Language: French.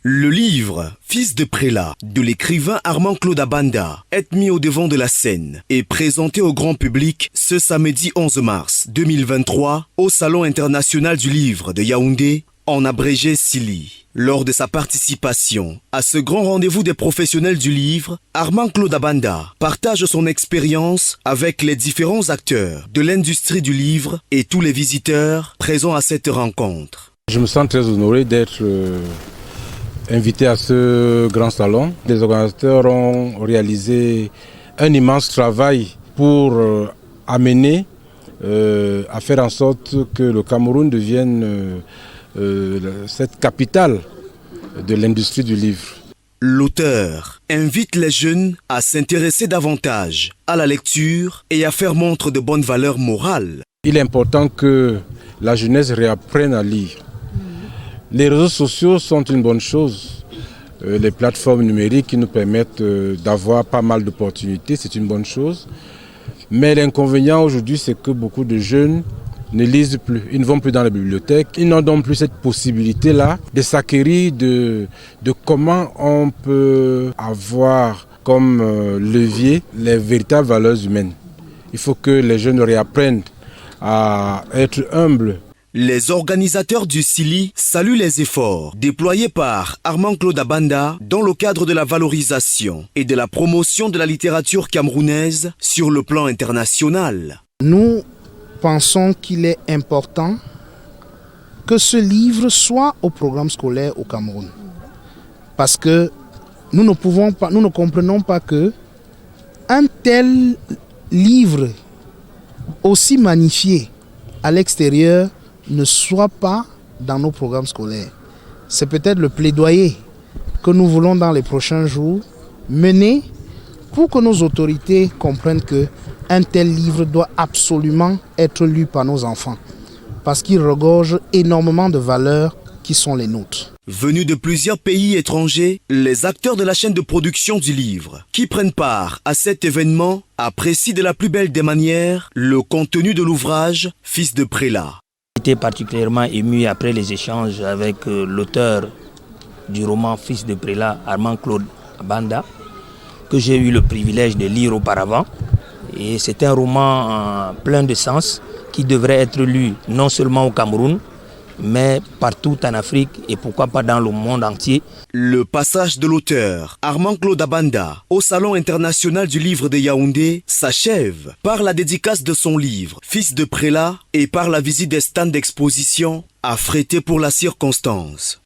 Le livre « Fils de prélat » de l'écrivain Armand-Claude Abanda est mis au devant de la scène et présenté au grand public ce samedi 11 mars 2023 au Salon international du livre de Yaoundé, en abrégé SILI. Lors de sa participation à ce grand rendez-vous des professionnels du livre, Armand-Claude Abanda partage son expérience avec les différents acteurs de l'industrie du livre et tous les visiteurs présents à cette rencontre. Je me sens très honoré d'être invité à ce grand salon. Les organisateurs ont réalisé un immense travail pour amener à faire en sorte que le Cameroun devienne cette capitale de l'industrie du livre. L'auteur invite les jeunes à s'intéresser davantage à la lecture et à faire montre de bonnes valeurs morales. Il est important que la jeunesse réapprenne à lire. Les réseaux sociaux sont une bonne chose. Les plateformes numériques qui nous permettent d'avoir pas mal d'opportunités, c'est une bonne chose. Mais l'inconvénient aujourd'hui, c'est que beaucoup de jeunes ne lisent plus. Ils ne vont plus dans les bibliothèques. Ils n'ont donc plus cette possibilité-là de s'acquérir de comment on peut avoir comme levier les véritables valeurs humaines. Il faut que les jeunes réapprennent à être humbles. Les organisateurs du SILI saluent les efforts déployés par Armand-Claude Abanda dans le cadre de la valorisation et de la promotion de la littérature camerounaise sur le plan international. Nous pensons qu'il est important que ce livre soit au programme scolaire au Cameroun. Parce que nous ne comprenons pas que un tel livre aussi magnifié à l'extérieur ne soit pas dans nos programmes scolaires. C'est peut-être le plaidoyer que nous voulons dans les prochains jours mener pour que nos autorités comprennent qu'un tel livre doit absolument être lu par nos enfants parce qu'il regorge énormément de valeurs qui sont les nôtres. Venus de plusieurs pays étrangers, les acteurs de la chaîne de production du livre qui prennent part à cet événement apprécient de la plus belle des manières le contenu de l'ouvrage « Fils de prélat ». J'étais particulièrement ému après les échanges avec l'auteur du roman Fils de prélat, Armand-Claude Abanda, que j'ai eu le privilège de lire auparavant. Et c'est un roman plein de sens qui devrait être lu non seulement au Cameroun, mais partout en Afrique et pourquoi pas dans le monde entier. Le passage de l'auteur Armand-Claude Abanda au Salon international du livre de Yaoundé s'achève par la dédicace de son livre Fils de prélat et par la visite des stands d'exposition affrétés pour la circonstance.